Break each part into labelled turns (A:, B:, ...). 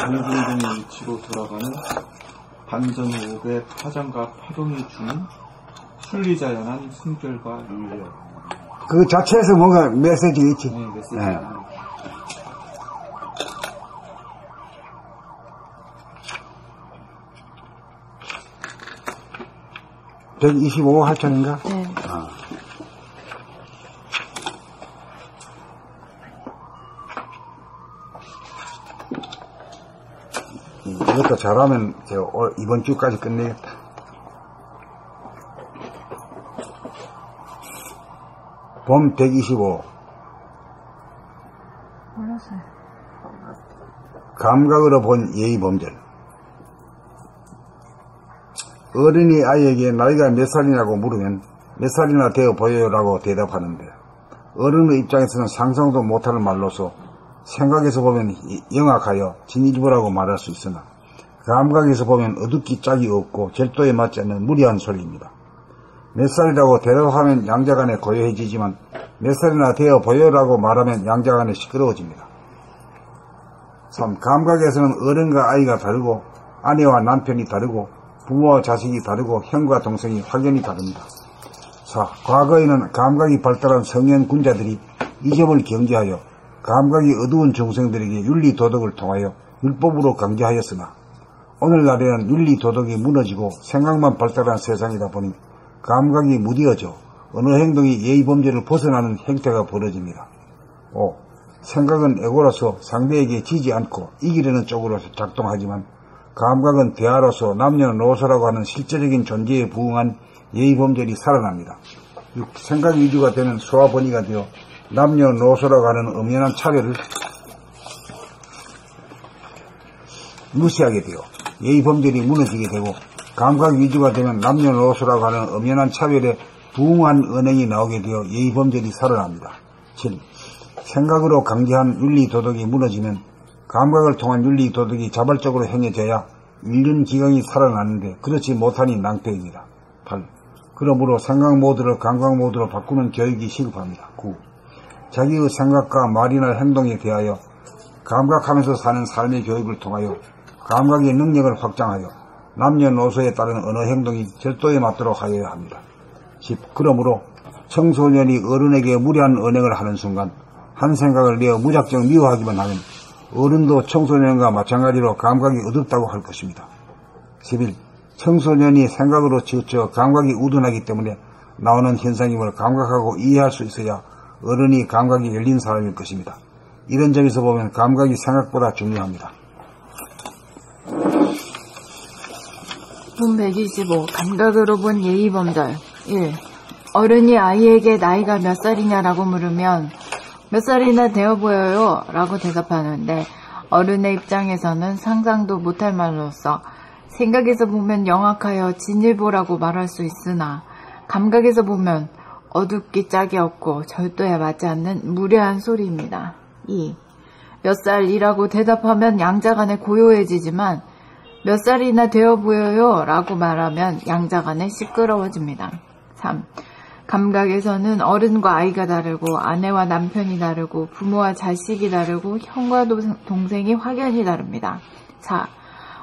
A: 동등동의 위치로 돌아가는 반전호흡의 파장과 파동이 주는 순리자연한 순결과 윤리.
B: 그 자체에서 뭔가 메시지가 있지.
A: 네, 메시지.
B: 네. 125 할천인가?
C: 네.
B: 이것도 잘하면 이번 주까지 끝내겠다. 봄 125.
C: 몰랐어요.
B: 감각으로 본 예의범절. 어린이 아이에게 나이가 몇 살이냐고 물으면 몇 살이나 되어 보여요라고 대답하는데, 어른의 입장에서는 상상도 못할 말로서 생각에서 보면 영악하여 진일보라고 말할 수 있으나, 감각에서 보면 어둡기 짝이 없고 절도에 맞지 않는 무리한 소리입니다. 몇 살이라고 대답하면 양자간에 고요해지지만 몇 살이나 되어 보여요라고 말하면 양자간에 시끄러워집니다. 3. 감각에서는 어른과 아이가 다르고 아내와 남편이 다르고 부모와 자식이 다르고 형과 동생이 확연히 다릅니다. 4. 과거에는 감각이 발달한 성현 군자들이 이 점을 경계하여 감각이 어두운 중생들에게 윤리 도덕을 통하여 율법으로 강제하였으나, 오늘날에는 윤리 도덕이 무너지고 생각만 발달한 세상이다 보니 감각이 무뎌져 어느 행동이 예의범죄를 벗어나는 행태가 벌어집니다. 5. 생각은 에고로서 상대에게 지지 않고 이기려는 쪽으로 작동하지만, 감각은 대화로서 남녀노소라고 하는 실제적인 존재에 부응한 예의범절이 살아납니다. 6. 생각 위주가 되는 소화번위가 되어 남녀노소라고 하는 엄연한 차별을 무시하게 되어 예의범절이 무너지게 되고, 감각 위주가 되면 남녀노소라고 하는 엄연한 차별에 부응한 언행이 나오게 되어 예의범절이 살아납니다. 7. 생각으로 강제한 윤리도덕이 무너지면 감각을 통한 윤리도덕이 자발적으로 행해져야 인륜기강이 살아나는데, 그렇지 못하니 낭패입니다. 8. 그러므로 생각 모드를 감각 모드로 바꾸는 교육이 시급합니다. 9. 자기의 생각과 말이나 행동에 대하여 감각하면서 사는 삶의 교육을 통하여 감각의 능력을 확장하여 남녀노소에 따른 언어 행동이 절도에 맞도록 하여야 합니다. 10. 그러므로 청소년이 어른에게 무례한 언행을 하는 순간 한 생각을 내어 무작정 미워하기만 하면 어른도 청소년과 마찬가지로 감각이 어둡다고 할 것입니다. 11. 청소년이 생각으로 치우쳐 감각이 우둔하기 때문에 나오는 현상임을 감각하고 이해할 수 있어야 어른이 감각이 열린 사람일 것입니다. 이런 점에서 보면 감각이 생각보다 중요합니다.
C: 분 125. 감각으로 본 예의범절. 1. 어른이 아이에게 나이가 몇 살이냐라고 물으면 몇 살이나 되어 보여요? 라고 대답하는데, 어른의 입장에서는 상상도 못할 말로서 생각에서 보면 영악하여 진일보라고 말할 수 있으나, 감각에서 보면 어둡기 짝이 없고 절도에 맞지 않는 무례한 소리입니다. 2. 몇 살이라고 대답하면 양자간에 고요해지지만 몇 살이나 되어 보여요? 라고 말하면 양자간에 시끄러워집니다. 3. 감각에서는 어른과 아이가 다르고 아내와 남편이 다르고 부모와 자식이 다르고 형과 동생이 확연히 다릅니다. 4.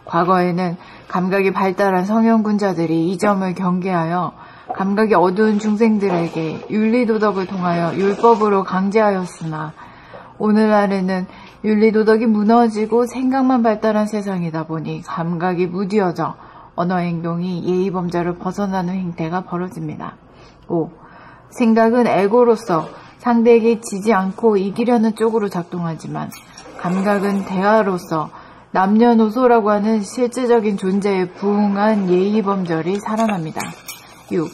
C: 과거에는 감각이 발달한 성현군자들이 이 점을 경계하여 감각이 어두운 중생들에게 윤리도덕을 통하여 율법으로 강제하였으나, 오늘날에는 윤리도덕이 무너지고 생각만 발달한 세상이다 보니 감각이 무뎌져 언어 행동이 예의범절을 벗어나는 행태가 벌어집니다. 5. 생각은 에고로서 상대에게 지지 않고 이기려는 쪽으로 작동하지만, 감각은 대화로서 남녀노소라고 하는 실제적인 존재에 부응한 예의범절이 살아납니다. 6.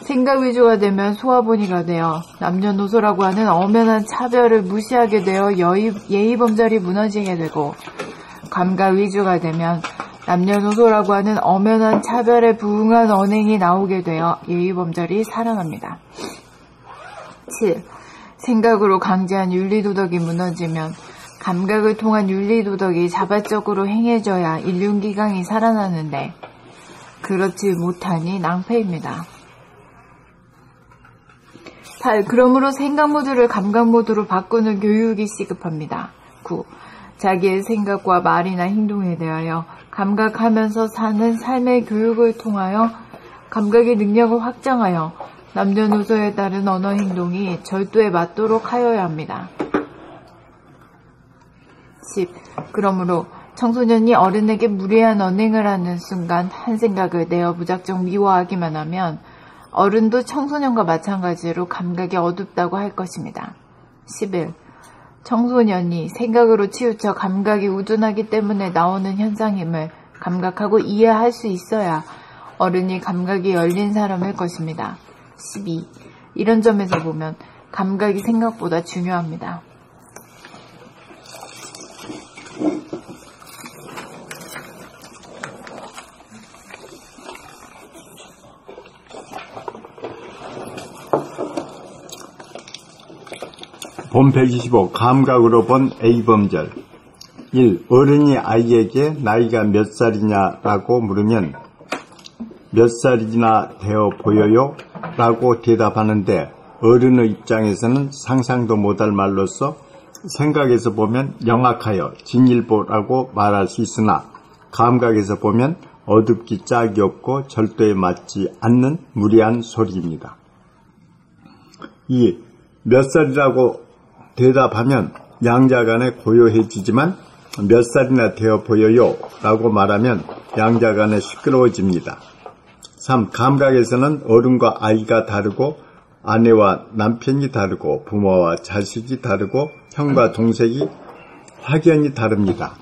C: 생각 위주가 되면 소화번위가 되어 남녀노소라고 하는 엄연한 차별을 무시하게 되어 예의범절이 무너지게 되고, 감각 위주가 되면 남녀노소라고 하는 엄연한 차별에 부응한 언행이 나오게 되어 예의범절이 살아납니다. 7. 생각으로 강제한 윤리도덕이 무너지면 감각을 통한 윤리도덕이 자발적으로 행해져야 인륜기강이 살아나는데, 그렇지 못하니 낭패입니다. 8. 그러므로 생각 모드를 감각 모드로 바꾸는 교육이 시급합니다. 9. 자기의 생각과 말이나 행동에 대하여 감각하면서 사는 삶의 교육을 통하여 감각의 능력을 확장하여 남녀노소에 따른 언어 행동이 절도에 맞도록 하여야 합니다. 10. 그러므로 청소년이 어른에게 무례한 언행을 하는 순간 한 생각을 내어 무작정 미워하기만 하면 어른도 청소년과 마찬가지로 감각이 어둡다고 할 것입니다. 11. 청소년이 생각으로 치우쳐 감각이 우둔하기 때문에 나오는 현상임을 감각하고 이해할 수 있어야 어른이 감각이 열린 사람일 것입니다. 12. 이런 점에서 보면 감각이 생각보다 중요합니다.
D: 본 125 감각으로 본 A범절 1. 어른이 아이에게 나이가 몇 살이냐라고 물으면 몇 살이나 되어 보여요? 라고 대답하는데 어른의 입장에서는 상상도 못할 말로써 생각에서 보면 영악하여 진일보라고 말할 수 있으나 감각에서 보면 어둡기 짝이 없고 절도에 맞지 않는 무례한 소리입니다. 2. 몇 살이라고 대답하면 양자간에 고요해지지만 몇 살이나 되어 보여요? 라고 말하면 양자간에 시끄러워집니다. 3. 감각에서는 어른과 아이가 다르고 아내와 남편이 다르고 부모와 자식이 다르고 형과 동생이 확연히 다릅니다.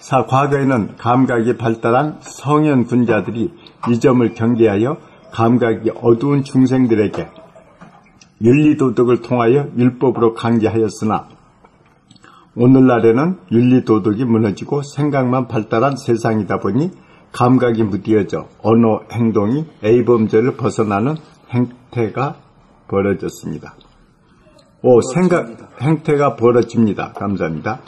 D: 4. 과거에는 감각이 발달한 성현 군자들이 이 점을 경계하여 감각이 어두운 중생들에게 윤리도덕을 통하여 율법으로 강제하였으나 오늘날에는 윤리도덕이 무너지고 생각만 발달한 세상이다 보니 감각이 무뎌져 언어, 행동이 A범절을 벗어나는 행태가 벌어졌습니다. 5. 생각, 행태가 벌어집니다. 감사합니다.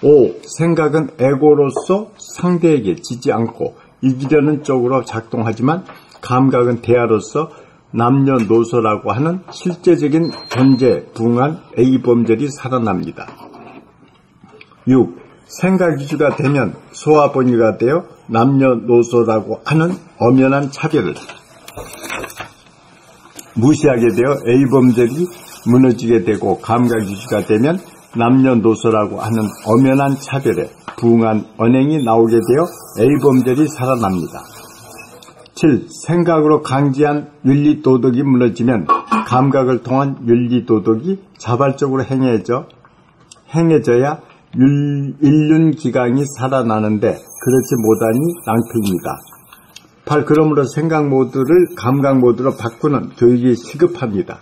D: 5. 생각은 에고로서 상대에게 지지 않고 이기려는 쪽으로 작동하지만 감각은 대화로서 남녀노소라고 하는 실제적인 존재, 부응한 A범절이 살아납니다. 6. 생각이주가 되면 소화본위가 되어 남녀노소라고 하는 엄연한 차별을 무시하게 되어 A범절이 무너지게 되고 감각이주가 되면 남녀노소라고 하는 엄연한 차별에 부응한 언행이 나오게 되어 A범절이 살아납니다. 7. 생각으로 강제한 윤리도덕이 무너지면 감각을 통한 윤리도덕이 자발적으로 행해져야 인륜기강이 살아나는데 그렇지 못하니 낭패입니다. 8. 그러므로 생각 모드를 감각 모드로 바꾸는 교육이 시급합니다.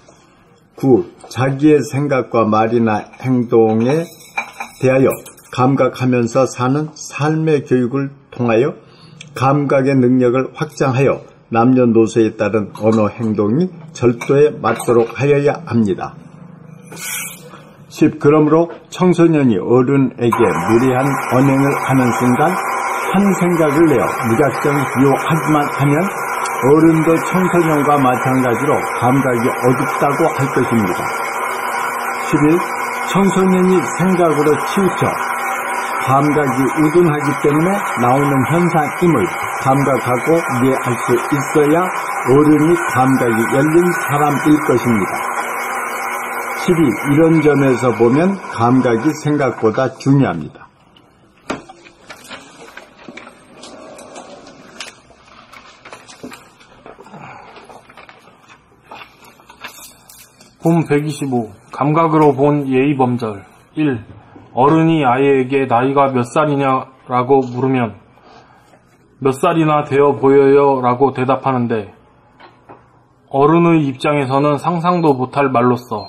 D: 9. 자기의 생각과 말이나 행동에 대하여 감각하면서 사는 삶의 교육을 통하여 감각의 능력을 확장하여 남녀노소에 따른 언어 행동이 절도에 맞도록 하여야 합니다. 10. 그러므로 청소년이 어른에게 무례한 언행을 하는 순간 한 생각을 내어 무작정 미워하기만 하면 어른도 청소년과 마찬가지로 감각이 어둡다고 할 것입니다. 11. 청소년이 생각으로 치우쳐 감각이 우둔하기 때문에 나오는 현상임을 감각하고 이해할 수 있어야 어른이 감각이 열린 사람일 것입니다. 12. 이런 점에서 보면 감각이 생각보다 중요합니다.
E: 본 125 감각으로 본 예의범절 1. 어른이 아이에게 나이가 몇 살이냐라고 물으면 몇 살이나 되어 보여요 라고 대답하는데 어른의 입장에서는 상상도 못할 말로써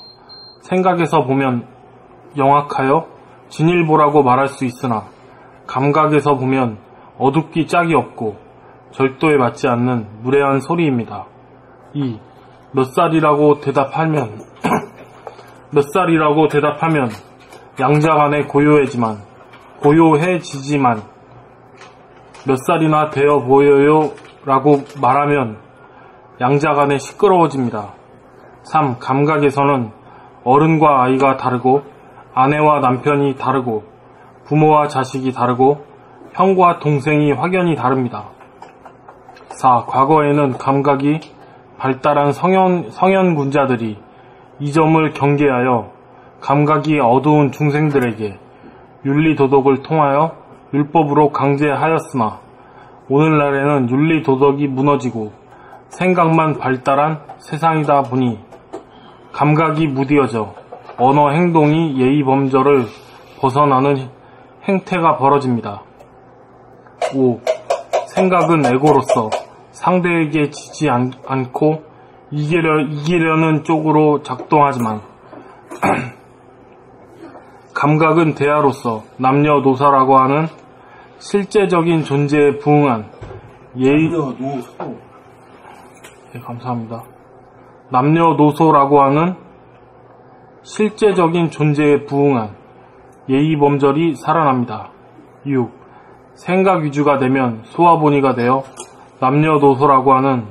E: 생각에서 보면 영악하여 진일보라고 말할 수 있으나 감각에서 보면 어둡기 짝이 없고 절도에 맞지 않는 무례한 소리입니다. 2. 몇 살이라고 대답하면 양자간에 고요해지지만 몇 살이나 되어 보여요 라고 말하면 양자간에 시끄러워집니다. 3. 감각에서는 어른과 아이가 다르고 아내와 남편이 다르고 부모와 자식이 다르고 형과 동생이 확연히 다릅니다. 4. 과거에는 감각이 발달한 성현군자들이 이 점을 경계하여 감각이 어두운 중생들에게 윤리도덕을 통하여 율법으로 강제하였으나 오늘날에는 윤리도덕이 무너지고 생각만 발달한 세상이다 보니 감각이 무디어져 언어 행동이 예의범절을 벗어나는 행태가 벌어집니다. 5. 생각은 에고로서 상대에게 지지 않고 이기려는 쪽으로 작동하지만 감각은 대하로서 남녀노소라고 하는 실제적인 존재에 부응한 남녀노소라고 하는 실제적인 존재에 부응한 예의범절이 살아납니다. 6. 생각 위주가 되면 소화본위가 되어 남녀노소라고 하는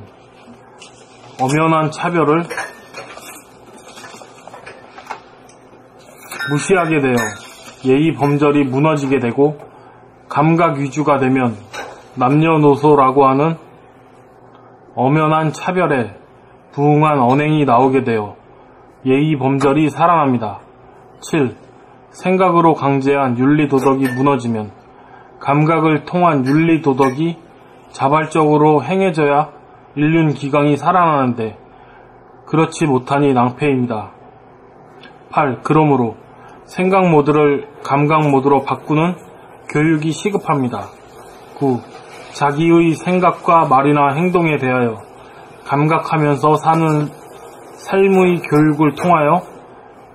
E: 엄연한 차별을 무시하게 되어 예의범절이 무너지게 되고 감각 위주가 되면 남녀노소라고 하는 엄연한 차별에 부응한 언행이 나오게 되어 예의범절이 살아납니다. 7. 생각으로 강제한 윤리도덕이 무너지면 감각을 통한 윤리도덕이 자발적으로 행해져야 인륜기강이 살아나는데 그렇지 못하니 낭패입니다. 8. 그러므로 생각 모드를 감각 모드로 바꾸는 교육이 시급합니다. 9. 자기의 생각과 말이나 행동에 대하여 감각하면서 사는 삶의 교육을 통하여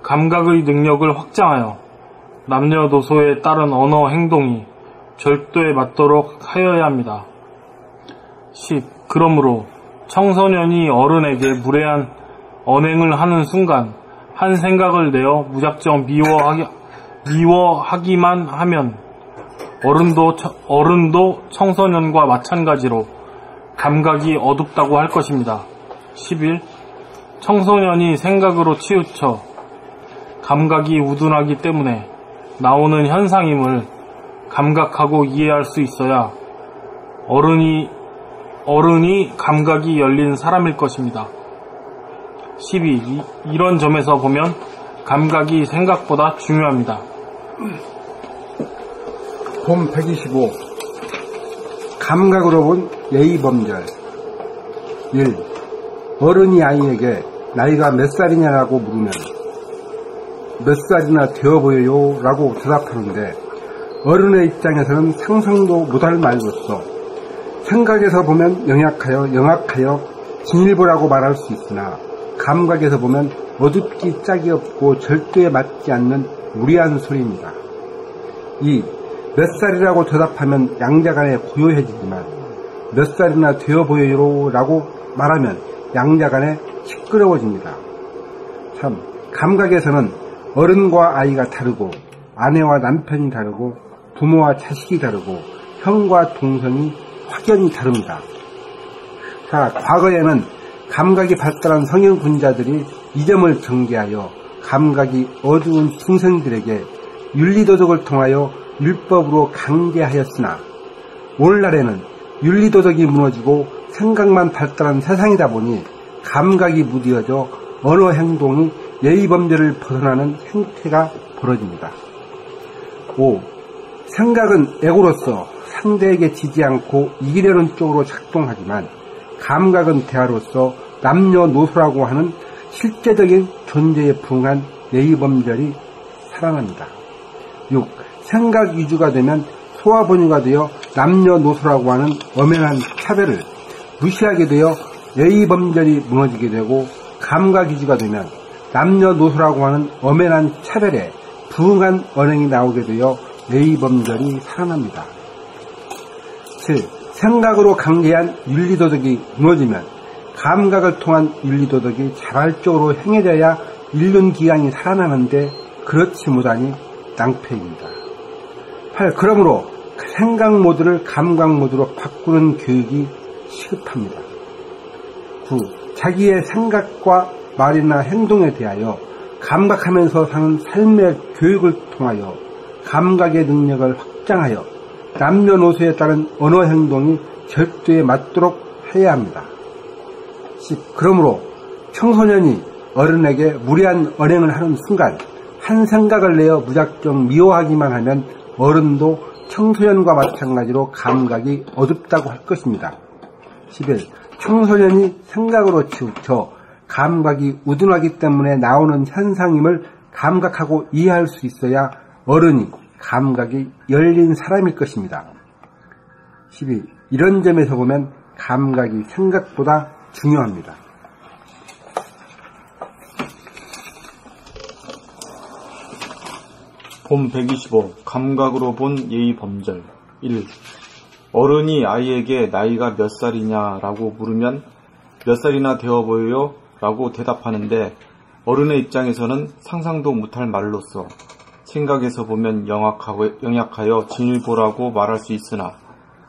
E: 감각의 능력을 확장하여 남녀노소에 따른 언어 행동이 절도에 맞도록 하여야 합니다. 10. 그러므로 청소년이 어른에게 무례한 언행을 하는 순간 한 생각을 내어 무작정 미워하기만 하면 어른도 청소년과 마찬가지로 감각이 어둡다고 할 것입니다. 11. 청소년이 생각으로 치우쳐 감각이 우둔하기 때문에 나오는 현상임을 감각하고 이해할 수 있어야 어른이 감각이 열린 사람일 것입니다. 12. 이런 점에서 보면 감각이 생각보다 중요합니다.
F: 본 125. 감각으로 본 예의범절. 1. 어른이 아이에게 나이가 몇 살이냐라고 물으면 몇 살이나 되어 보여요? 라고 대답하는데 어른의 입장에서는 상상도 못할 말로써 생각에서 보면 영악하여 진일보라고 말할 수 있으나 감각에서 보면 어둡기 짝이 없고 절도에 맞지 않는 무리한 소리입니다. 2. 몇 살이라고 대답하면 양자간에 고요해지지만 몇 살이나 되어 보여요? 라고 말하면 양자간에 시끄러워집니다. 3. 감각에서는 어른과 아이가 다르고 아내와 남편이 다르고 부모와 자식이 다르고 형과 동생이 확연히 다릅니다. 4. 과거에는 감각이 발달한 성현군자들이 이 점을 경계하여 감각이 어두운 중생들에게 윤리도덕을 통하여 율법으로 강제하였으나 오늘날에는 윤리도덕이 무너지고 생각만 발달한 세상이다 보니 감각이 무디어져 언어 행동이 예의범죄를 벗어나는 행태가 벌어집니다. 5. 생각은 에고로서 상대에게 지지 않고 이기려는 쪽으로 작동하지만 감각은 대하로서 남녀노소라고 하는 실제적인 존재에 부응한 예의범절이 살아납니다. 6. 생각 위주가 되면 소화본유가 되어 남녀노소라고 하는 엄연한 차별을 무시하게 되어 예의범절이 무너지게 되고 감각 위주가 되면 남녀노소라고 하는 엄연한 차별에 부응한 언행이 나오게 되어 예의범절이 살아납니다. 7. 생각으로 강제한 윤리도덕이 무너지면 감각을 통한 윤리도덕이 자발적으로 행해져야 인륜기강이 살아나는데 그렇지 못하니 낭패입니다. 8. 그러므로 생각 모드를 감각 모드로 바꾸는 교육이 시급합니다. 9. 자기의 생각과 말이나 행동에 대하여 감각하면서 사는 삶의 교육을 통하여 감각의 능력을 확장하여 남녀노소에 따른 언어 행동이 절도에 맞도록 해야 합니다. 10. 그러므로 청소년이 어른에게 무례한 언행을 하는 순간 한 생각을 내어 무작정 미워하기만 하면 어른도 청소년과 마찬가지로 감각이 어둡다고 할 것입니다. 11. 청소년이 생각으로 치우쳐 감각이 우둔하기 때문에 나오는 현상임을 감각하고 이해할 수 있어야 어른이 감각이 열린 사람일 것입니다. 12. 이런 점에서 보면 감각이 생각보다 중요합니다.
A: 본 125. 감각으로 본 예의 범절. 1. 어른이 아이에게 나이가 몇 살이냐라고 물으면 몇 살이나 되어 보여요? 라고 대답하는데 어른의 입장에서는 상상도 못할 말로써 생각에서 보면 영약하여 진일보라고 말할 수 있으나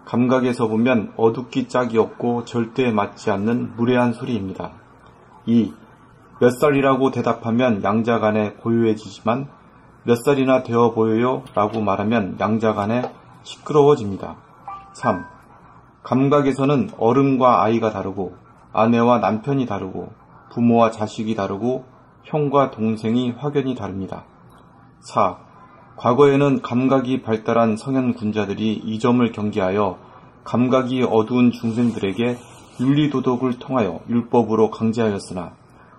A: 감각에서 보면 어둡기 짝이 없고 절대에 맞지 않는 무례한 소리입니다. 2. 몇 살이라고 대답하면 양자간에 고요해지지만 몇 살이나 되어 보여요? 라고 말하면 양자간에 시끄러워집니다. 3. 감각에서는 어른과 아이가 다르고 아내와 남편이 다르고 부모와 자식이 다르고 형과 동생이 확연히 다릅니다. 4. 과거에는 감각이 발달한 성현군자들이 이 점을 경계하여 감각이 어두운 중생들에게 윤리도덕을 통하여 율법으로 강제하였으나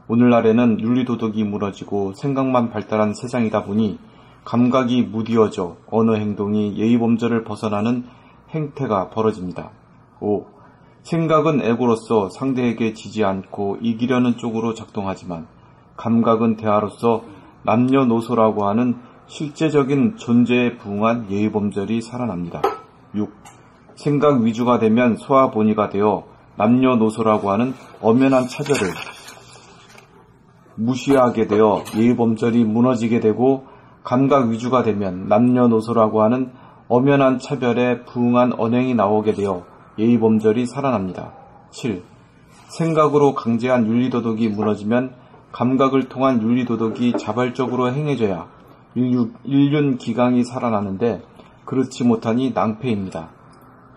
A: 오늘날에는 윤리도덕이 무너지고 생각만 발달한 세상이다 보니 감각이 무디어져 언어 행동이 예의범절을 벗어나는 행태가 벌어집니다. 5. 생각은 에고로서 상대에게 지지 않고 이기려는 쪽으로 작동하지만 감각은 대화로서 남녀노소라고 하는 실제적인 존재에 부응한 예의범절이 살아납니다. 6. 생각 위주가 되면 소아본의가 되어 남녀노소라고 하는 엄연한 차별을 무시하게 되어 예의범절이 무너지게 되고 감각 위주가 되면 남녀노소라고 하는 엄연한 차별에 부응한 언행이 나오게 되어 예의범절이 살아납니다. 7. 생각으로 강제한 윤리도덕이 무너지면 감각을 통한 윤리도덕이 자발적으로 행해져야 일륜기강이 살아나는데 그렇지 못하니 낭패입니다.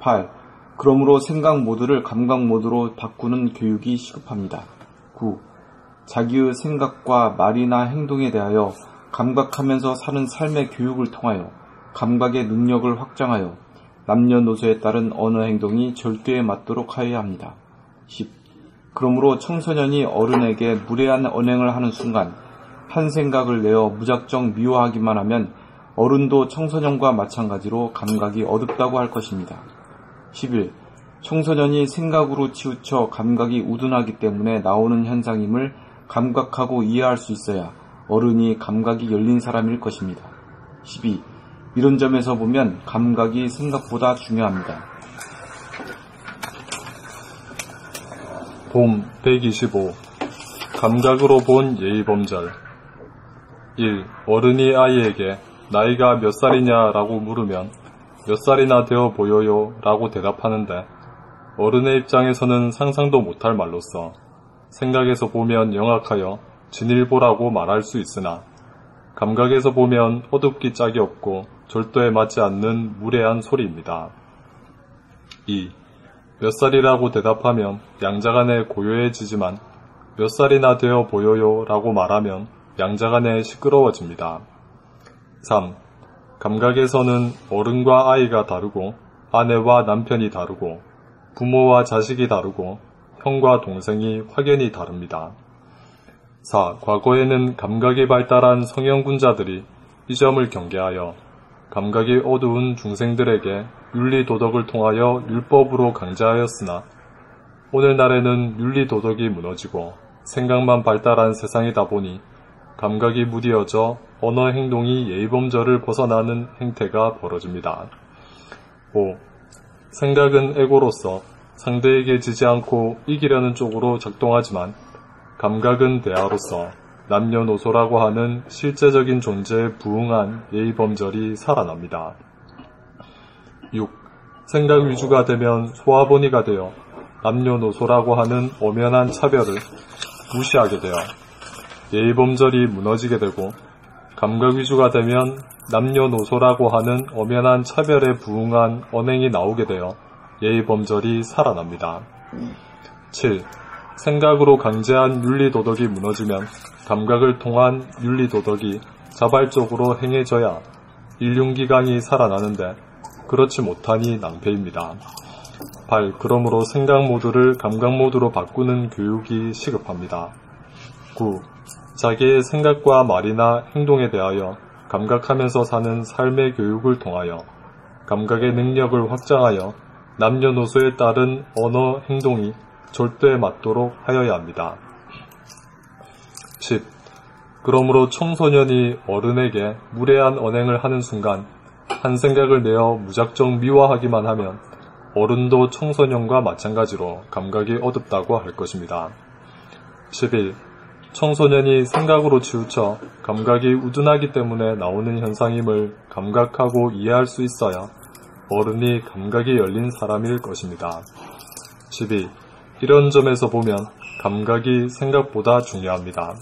A: 8. 그러므로 생각 모드를 감각 모드로 바꾸는 교육이 시급합니다. 9. 자기의 생각과 말이나 행동에 대하여 감각하면서 사는 삶의 교육을 통하여 감각의 능력을 확장하여 남녀노소에 따른 언어 행동이 절대에 맞도록 하여야 합니다. 10. 그러므로 청소년이 어른에게 무례한 언행을 하는 순간 한 생각을 내어 무작정 미워하기만 하면 어른도 청소년과 마찬가지로 감각이 어둡다고 할 것입니다. 11. 청소년이 생각으로 치우쳐 감각이 우둔하기 때문에 나오는 현상임을 감각하고 이해할 수 있어야 어른이 감각이 열린 사람일 것입니다. 12. 이런 점에서 보면 감각이 생각보다 중요합니다.
G: 봄 125. 감각으로 본 예의범절. 1. 어른이 아이에게 나이가 몇 살이냐라고 물으면 몇 살이나 되어 보여요? 라고 대답하는데 어른의 입장에서는 상상도 못할 말로써 생각에서 보면 영악하여 진일보라고 말할 수 있으나 감각에서 보면 어둡기 짝이 없고 절도에 맞지 않는 무례한 소리입니다. 2. 몇 살이라고 대답하면 양자간에 고요해지지만 몇 살이나 되어 보여요? 라고 말하면 양자간에 시끄러워집니다. 3. 감각에서는 어른과 아이가 다르고 아내와 남편이 다르고 부모와 자식이 다르고 형과 동생이 확연히 다릅니다. 4. 과거에는 감각이 발달한 성현군자들이 이 점을 경계하여 감각이 어두운 중생들에게 윤리도덕을 통하여 율법으로 강제하였으나 오늘날에는 윤리도덕이 무너지고 생각만 발달한 세상이다 보니 감각이 무디어져 언어 행동이 예의범절을 벗어나는 행태가 벌어집니다. 5. 생각은 에고로서 상대에게 지지 않고 이기려는 쪽으로 작동하지만 감각은 대화로서 남녀노소라고 하는 실제적인 존재에 부응한 예의범절이 살아납니다. 6. 생각 위주가 되면 소아본의가 되어 남녀노소라고 하는 엄연한 차별을 무시하게 되어 예의범절이 무너지게 되고 감각 위주가 되면 남녀노소라고 하는 엄연한 차별에 부응한 언행이 나오게 되어 예의범절이 살아납니다. 7. 생각으로 강제한 윤리도덕이 무너지면 감각을 통한 윤리도덕이 자발적으로 행해져야 일륜기강이 살아나는데 그렇지 못하니 낭패입니다. 8. 그러므로 생각 모드를 감각 모드로 바꾸는 교육이 시급합니다. 9. 자기의 생각과 말이나 행동에 대하여 감각하면서 사는 삶의 교육을 통하여 감각의 능력을 확장하여 남녀노소에 따른 언어, 행동이 절도에 맞도록 하여야 합니다. 10. 그러므로 청소년이 어른에게 무례한 언행을 하는 순간 한 생각을 내어 무작정 미워하기만 하면 어른도 청소년과 마찬가지로 감각이 어둡다고 할 것입니다. 11. 청소년이 생각으로 치우쳐 감각이 우둔하기 때문에 나오는 현상임을 감각하고 이해할 수 있어야 어른이 감각이 열린 사람일 것입니다. 12. 이런 점에서 보면 감각이 생각보다 중요합니다.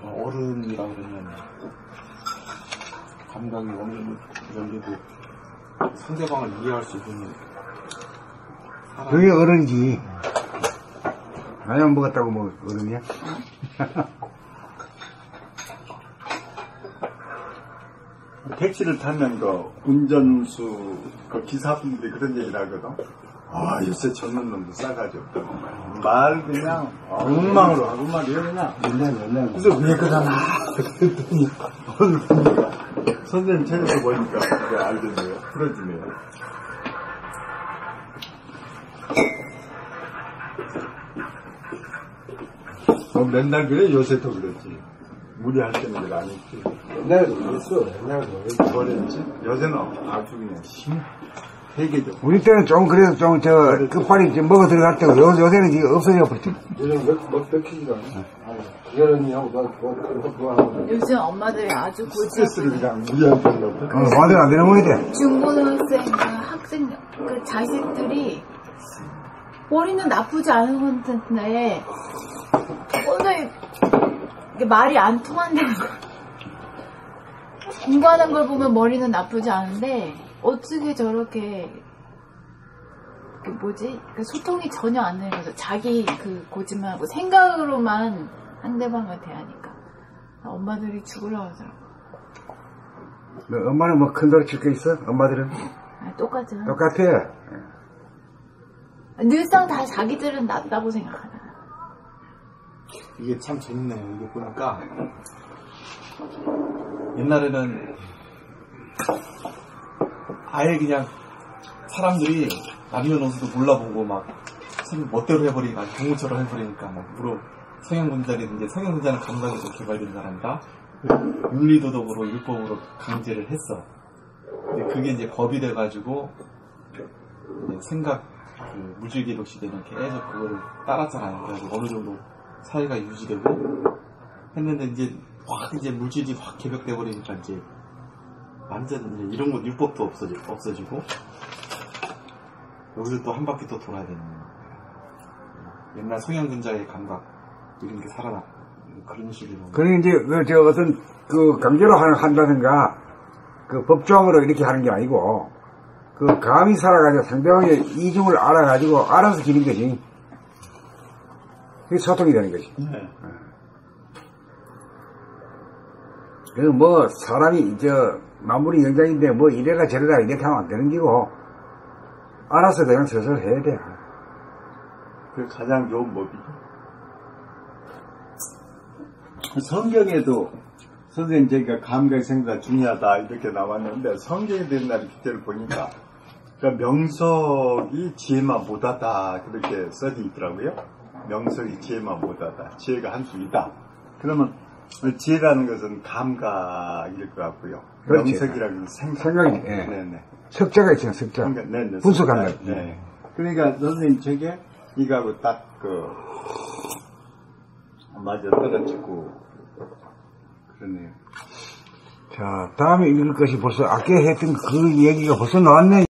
A: 어른이라 그러면 감각이 어느 정도 열리고 상대방을 이해할 수 있는 사람.
B: 그게 어른이지. 라면 먹었다고 뭐 어른이야?
D: 택시를 타면 그 운전수 그 기사분들이 그런 얘기를 하거든. 아, 요새 젊은 놈도 싸가지 없다. 말 그냥 엉망으로 하고 말이야 그냥. 그래서 왜 그러나 그랬더니 오늘 보니까 선생님 책에서 보니까 그게 알던데요. 풀어주네요. 맨날 그래? 요새도 그랬지. 무리할 때는 그래 안 했지.
F: 옛날에도 그랬어. 옛날에도.
D: 그랬지. 요새는 아주 그냥 세계적.
B: 우리 때는 좀 그래도 좀 끝발이 좀 먹어 들어갈 때고 요새는 이게 없어져 버렸지.
F: 요즘 몇 키기가 그러니 하고 그거 하고.
C: 요즘 엄마들이 아주
D: 스트레스를
C: 고집을
D: 그냥 무리할 때는
B: 완전 안 되는 거지.
C: 중고등학생 그 학생 그 자식들이 머리는 나쁘지 않은 건데 오늘 이게 말이 안 통한다는 거. 공부하는 걸 보면 머리는 나쁘지 않은데 어떻게 저렇게 그 뭐지? 그 소통이 전혀 안 되는 거죠. 자기 그 고집만하고 생각으로만 상대방을 대하니까 엄마들이 죽으려고 하더라고.
B: 엄마는 뭐 큰 소리 칠 게 있어? 엄마들은?
C: 똑같아.
B: 똑같아.
C: 늘상 다 자기들은 낫다고 생각하잖아.
A: 이게 참 재밌네요. 이게 보니까 옛날에는 아예 그냥 사람들이 남녀노소도 몰라보고 막 멋대로 해버리니까 동물처럼 해버리니까 막 물어 성형분자라든지 성형분자는 감각에서 개발된 사람이라 윤리도덕으로 율법으로 강제를 했어. 근데 그게 이제 법이 돼가지고 이제 생각 그 물질기록 시대는 계속 그거를 따랐잖아요. 그래서 어느 정도 사회가 유지되고 했는데 이제 확 이제 물질이 확 개벽돼 버리니까 이제 완전 이제 이런 건 율법도 없어지고 여기서 또 한 바퀴 또 돌아야 되는 거예요. 옛날 성형근자의 감각 이런 게 살아나 그런 식으로.
B: 그게 이제 어떤 그 강제로 한다든가 그 법조항으로 이렇게 하는 게 아니고 그 감이 살아가지고 상대방의 이중을 알아가지고 알아서 기는 거지. 그게 소통이 되는 거지.
D: 네.
B: 그래서 뭐 사람이 마무리 영장인데 뭐 이래라 저래라 이렇게 하면 안 되는 기고 알아서 그냥 서서 해야 돼.
D: 그게 가장 좋은 법이죠. 성경에도 선생님 저희가 감각 생각 중요하다 이렇게 나왔는데 성경에 대한 날 기대를 보니까 그러니까 명석이 지혜만 못하다 그렇게 써져 있더라고요. 명석이 지혜만 못하다. 지혜가 한 수 있다. 그러면 지혜라는 것은 감각일 것 같고요.
B: 그렇지.
D: 명석이라는 것은
B: 생각이지. 예.
D: 네네.
B: 석자가 있잖아, 석자.
D: 네네.
B: 분석한다.
D: 네. 그러니까 선생님 책에 이거하고 딱 맞아 떨어지고 그러네요.
B: 자, 다음에 읽을 것이 벌써 아까 했던 그 얘기가 벌써 나왔네.